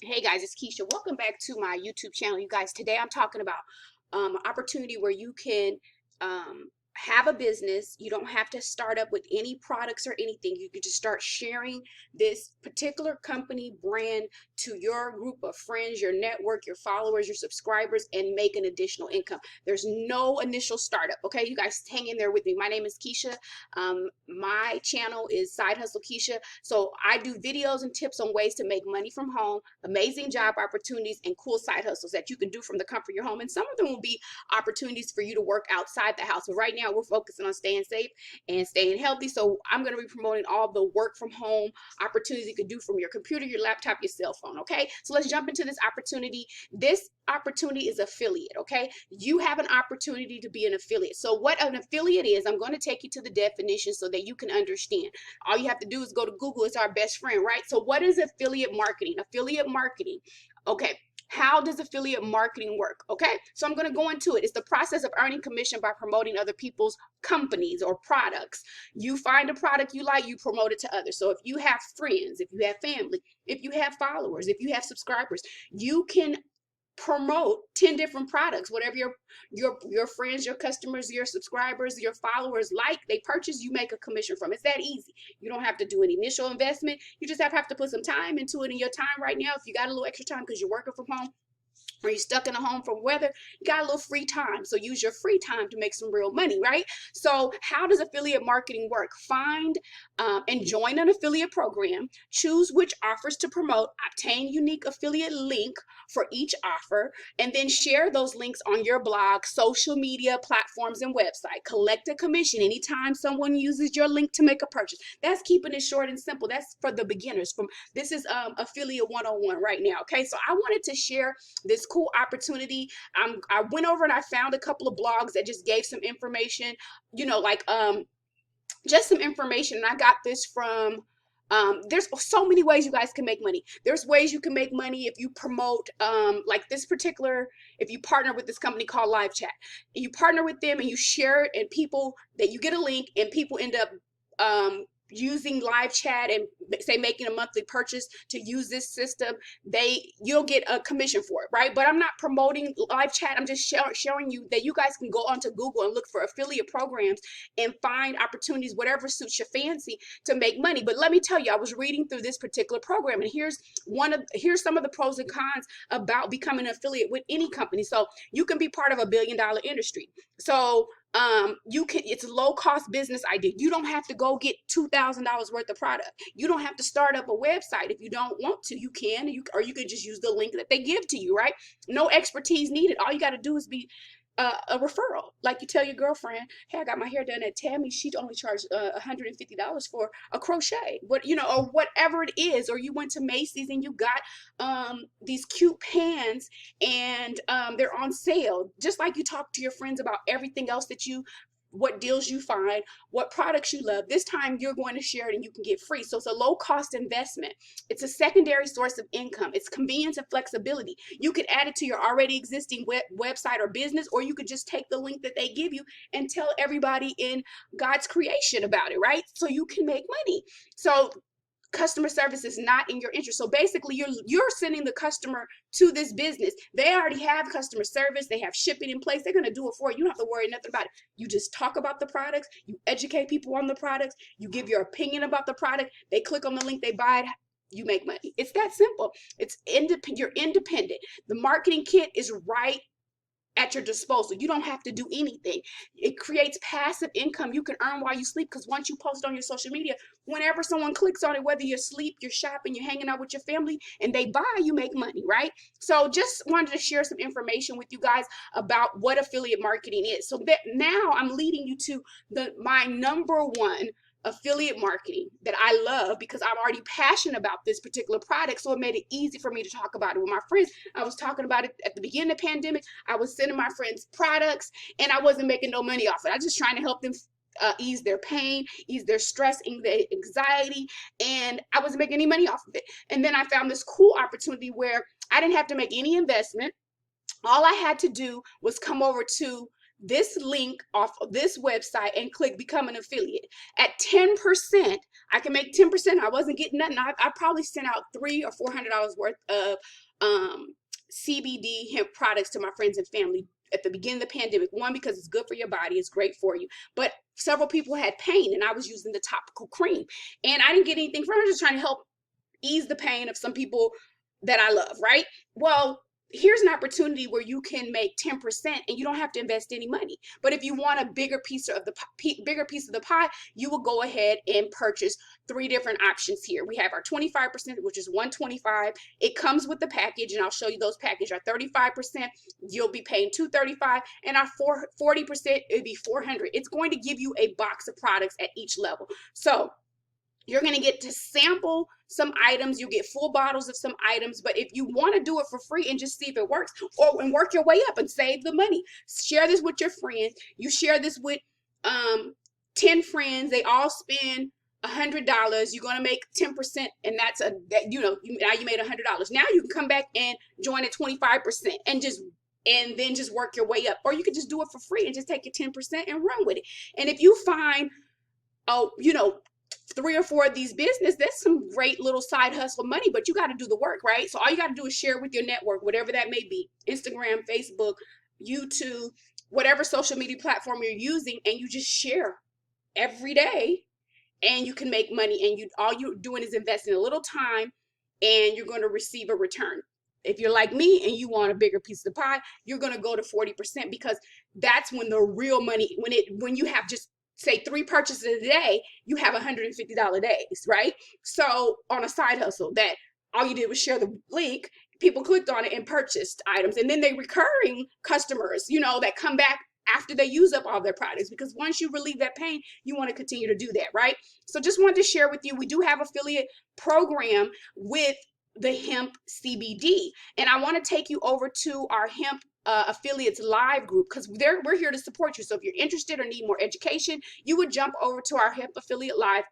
Hey guys, it's Keisha. Welcome back to my YouTube channel. You guys, today I'm talking about an opportunity where you can have a business. You don't have to start up with any products or anything. You can just start sharing this particular company brand to your group of friends, your network, your followers, your subscribers, and make an additional income. There's no initial startup. Okay, you guys hang in there with me. My name is Keisha. My channel is Side Hustle Keisha. So I do videos and tips on ways to make money from home, amazing job opportunities, and cool side hustles that you can do from the comfort of your home. And some of them will be opportunities for you to work outside the house. But right now we're focusing on staying safe and staying healthy. So I'm going to be promoting all the work from home opportunities you can do from your computer, your laptop, your cell phone. Okay, so let's jump into this opportunity. This opportunity is affiliate. Okay, you have an opportunity to be an affiliate. So what an affiliate is, I'm going to take you to the definition so that you can understand. All you have to do is go to Google. It's our best friend, right? So what is affiliate marketing? Affiliate marketing. Okay. How does affiliate marketing work? Okay, so I'm going to go into it. It's the process of earning commission by promoting other people's companies or products. You find a product you like, you promote it to others. So if you have friends, if you have family, if you have followers, if you have subscribers, you can promote 10 different products. Whatever your friends, your customers, your subscribers, your followers like, they purchase, you make a commission from. It's that easy. You don't have to do an initial investment. You just have to put some time into it. In your time right now, if you got a little extra time because you're working from home, or you're stuck in a home from weather, you got a little free time. So use your free time to make some real money, right? So how does affiliate marketing work? Find and join an affiliate program, choose which offers to promote, obtain unique affiliate link for each offer, and then share those links on your blog, social media platforms, and website. Collect a commission anytime someone uses your link to make a purchase. That's keeping it short and simple. That's for the beginners. This is affiliate 101 right now. Okay, so I wanted to share this cool opportunity. I went over and I found a couple of blogs that just gave some information, like just some information. And I got this from there's so many ways you guys can make money. There's ways you can make money if you promote like this particular, if you partner with this company called Live Chat. You partner with them and you share it, and people that you get a link, and people end up using live chat and say making a monthly purchase to use this system. You'll get a commission for it, right? But I'm not promoting live chat. I'm just showing you that you guys can go onto Google and look for affiliate programs and find opportunities, whatever suits your fancy, to make money. But let me tell you, I was reading through this particular program, and here's some of the pros and cons about becoming an affiliate with any company. So you can be part of $1 billion industry. So it's a low cost business idea. You don't have to go get $2,000 worth of product. You don't have to start up a website. If you don't want to, you can, or you could just use the link that they give to you, right? No expertise needed. All you got to do is be a referral. Like you tell your girlfriend, hey, I got my hair done at Tammy. She only charged $150 for a crochet, or whatever it is. Or you went to Macy's and you got these cute pants, and they're on sale. Just like you talk to your friends about everything else what deals you find, what products you love. This time you're going to share it and you can get free. So it's a low cost investment. It's a secondary source of income. It's convenience and flexibility. You could add it to your already existing website or business, or you could just take the link that they give you and tell everybody in God's creation about it, right? So you can make money. So customer service is not in your interest. So basically you're sending the customer to this business. They already have customer service, they have shipping in place, they're going to do it for you. You don't have to worry nothing about it. You just talk about the products, you educate people on the products, you give your opinion about the product, they click on the link, they buy it, you make money. It's that simple. You're independent. The marketing kit is right at your disposal. You don't have to do anything. It creates passive income you can earn while you sleep, because once you post on your social media, whenever someone clicks on it, whether you're asleep, you're shopping, you're hanging out with your family, and they buy, you make money, right? So just wanted to share some information with you guys about what affiliate marketing is. So that now I'm leading you to my number one affiliate marketing that I love, because I'm already passionate about this particular product. So it made it easy for me to talk about it with my friends. I was talking about it at the beginning of the pandemic. I was sending my friends products and I wasn't making no money off it. I was just trying to help them ease their pain, ease their stress, ease their anxiety, and I wasn't making any money off of it. And then I found this cool opportunity where I didn't have to make any investment. All I had to do was come over to this link off of this website and click become an affiliate. At 10%, I can make 10%. I wasn't getting nothing. I probably sent out $300 or $400 worth of CBD hemp products to my friends and family at the beginning of the pandemic. One, because it's good for your body, it's great for you. But several people had pain, and I was using the topical cream, and I didn't get anything from it. I was just trying to help ease the pain of some people that I love, right? Well, here's an opportunity where you can make 10% and you don't have to invest any money. But if you want a bigger piece of the pie, you will go ahead and purchase 3 different options here. We have our 25%, which is $125. It comes with the package, and I'll show you those packages. Our 35%, you'll be paying $235, and our 40%, it'll be $400. It's going to give you a box of products at each level. So you're going to get to sample some items. You get full bottles of some items. But if you want to do it for free and just see if it works, and work your way up and save the money, share this with your friends. You share this with 10 friends. They all spend $100. You're going to make 10%, and now you made $100. Now you can come back and join at 25% and then just work your way up. Or you could just do it for free and just take your 10% and run with it. And if you find 3 or 4 of these business, that's some great little side hustle money, but you got to do the work, right? So all you got to do is share it with your network, whatever that may be, Instagram, Facebook, YouTube, whatever social media platform you're using, and you just share every day, and you can make money. And all you're doing is investing a little time, and you're going to receive a return. If you're like me and you want a bigger piece of the pie, you're going to go to 40%, because that's when the real money, when you have just say 3 purchases a day, you have $150 days, right? So on a side hustle that all you did was share the link, people clicked on it and purchased items. And then they recurring customers, that come back after they use up all their products, because once you relieve that pain, you want to continue to do that, right? So just wanted to share with you, we do have affiliate program with the hemp CBD, and I want to take you over to our hemp affiliates live group, because we're here to support you. So if you're interested or need more education, you would jump over to our hemp affiliate live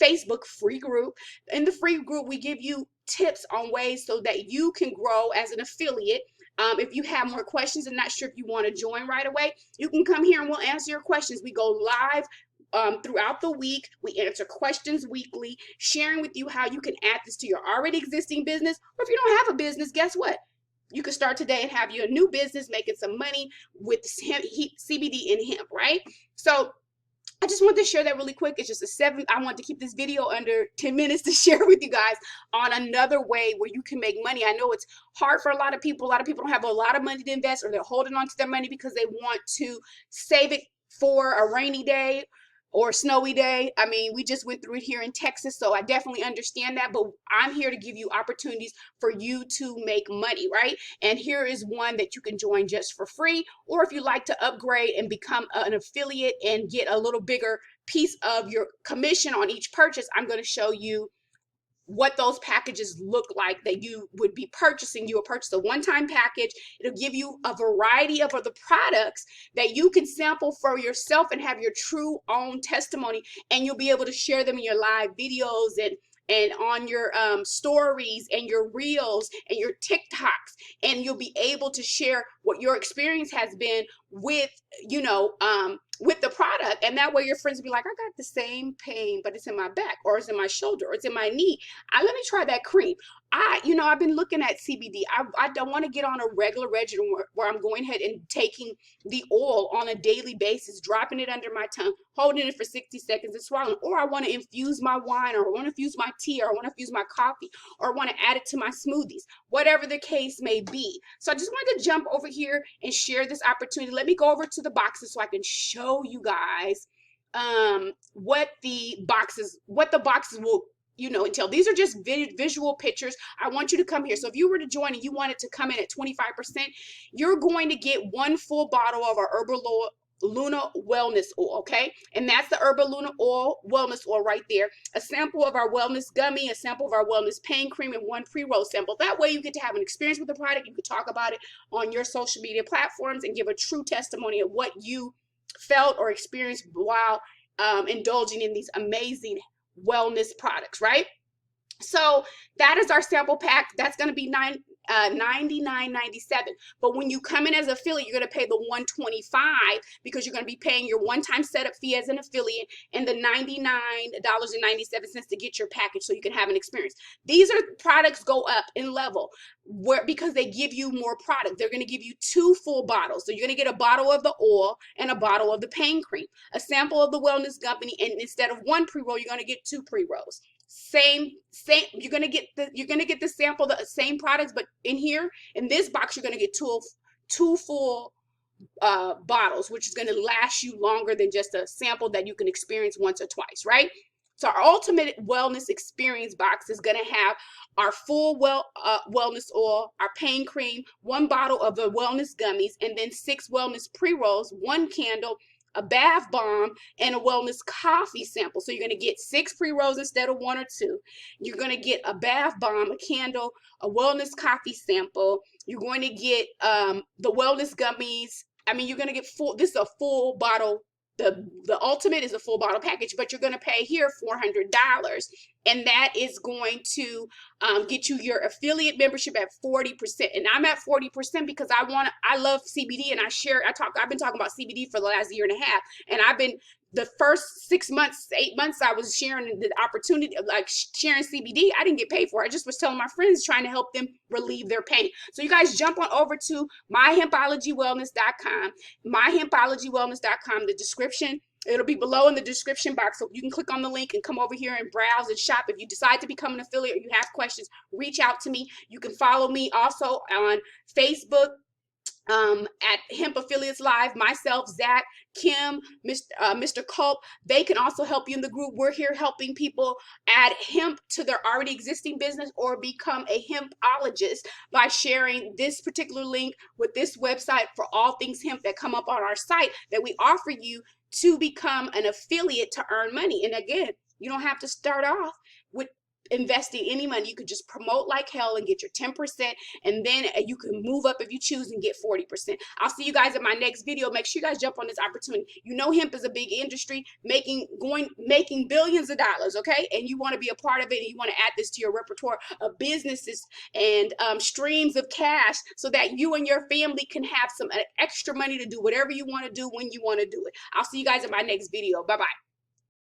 Facebook free group. In the free group, we give you tips on ways so that you can grow as an affiliate. If you have more questions and not sure if you want to join right away, you can come here and we'll answer your questions. We go live throughout the week. We answer questions weekly, sharing with you how you can add this to your already existing business. Or if you don't have a business, guess what? You can start today and have your new business making some money with CBD and hemp, right? So I just wanted to share that really quick. It's just I want to keep this video under 10 minutes to share with you guys on another way where you can make money. I know it's hard for a lot of people. A lot of people don't have a lot of money to invest, or they're holding on to their money because they want to save it for a rainy day or a snowy day. I mean, we just went through it here in Texas, so I definitely understand that, but I'm here to give you opportunities for you to make money, right? And here is one that you can join just for free, or if you like to upgrade and become an affiliate and get a little bigger piece of your commission on each purchase, I'm going to show you what those packages look like that you would be purchasing. You will purchase a one-time package. It'll give you a variety of other products that you can sample for yourself and have your true own testimony, and you'll be able to share them in your live videos and on your stories and your reels and your TikToks, and you'll be able to share what your experience has been with with the product. And that way your friends will be like, I got the same pain, but it's in my back, or it's in my shoulder, or it's in my knee. Let me try that cream. I've been looking at CBD. I don't want to get on a regular regimen where I'm going ahead and taking the oil on a daily basis, dropping it under my tongue, holding it for 60 seconds and swallowing. Or I want to infuse my wine, or I want to infuse my tea, or I want to infuse my coffee, or I want to add it to my smoothies, whatever the case may be. So I just wanted to jump over here and share this opportunity. Let me go over to the boxes so I can show you guys what the boxes will entail. These are just visual pictures. I want you to come here. So if you were to join and you wanted to come in at 25%, you're going to get 1 full bottle of our Herbal Luna Wellness Oil, okay? And that's the Herbal Luna Oil Wellness Oil right there. A sample of our Wellness Gummy, a sample of our Wellness Pain Cream, and 1 pre-roll sample. That way you get to have an experience with the product. You can talk about it on your social media platforms and give a true testimony of what you felt or experienced while indulging in these amazing wellness products, right? So that is our sample pack. That's going to be $99.97. But when you come in as an affiliate, you're going to pay the $125 because you're going to be paying your one-time setup fee as an affiliate and the $99.97 to get your package so you can have an experience. These are products go up in level because they give you more product. They're going to give you 2 full bottles. So you're going to get a bottle of the oil and a bottle of the pain cream, a sample of the wellness company, and instead of 1 pre-roll, you're going to get 2 pre-rolls. Same, you're going to get the sample, the same products, but in this box, you're going to get two full bottles, which is going to last you longer than just a sample that you can experience once or twice, right? So our ultimate wellness experience box is going to have our full wellness oil, our pain cream, 1 bottle of the wellness gummies, and then 6 wellness pre-rolls, 1 candle, a bath bomb, and a wellness coffee sample. So you're going to get 6 pre-rolls instead of 1 or 2. You're going to get a bath bomb, a candle, a wellness coffee sample. You're going to get the wellness gummies. I mean, you're going to get this is a full bottle. The ultimate is a full bottle package, but you're going to pay here $400, and that is going to get you your affiliate membership at 40%. And I'm at 40% because I love CBD, and I've been talking about CBD for the last year and a half, and the first 6 months, 8 months, I was sharing the opportunity of sharing CBD. I didn't get paid for it. I just was telling my friends, trying to help them relieve their pain. So you guys jump on over to myhempologywellness.com, myhempologywellness.com. The description, it'll be below in the description box. So you can click on the link and come over here and browse and shop. If you decide to become an affiliate or you have questions, reach out to me. You can follow me also on Facebook, at Hemp Affiliates Live, myself, Zach, Kim, Mr. Culp. They can also help you in the group. We're here helping people add hemp to their already existing business or become a hempologist by sharing this particular link with this website for all things hemp that come up on our site that we offer you to become an affiliate to earn money. And again, you don't have to start off with investing any money. You could just promote like hell and get your 10%, and then you can move up if you choose and get 40%. I'll see you guys in my next video. Make sure you guys jump on this opportunity. You know hemp is a big industry, making billions of dollars, okay? And you want to be a part of it, and you want to add this to your repertoire of businesses and streams of cash so that you and your family can have some extra money to do whatever you want to do when you want to do it. I'll see you guys in my next video. Bye-bye.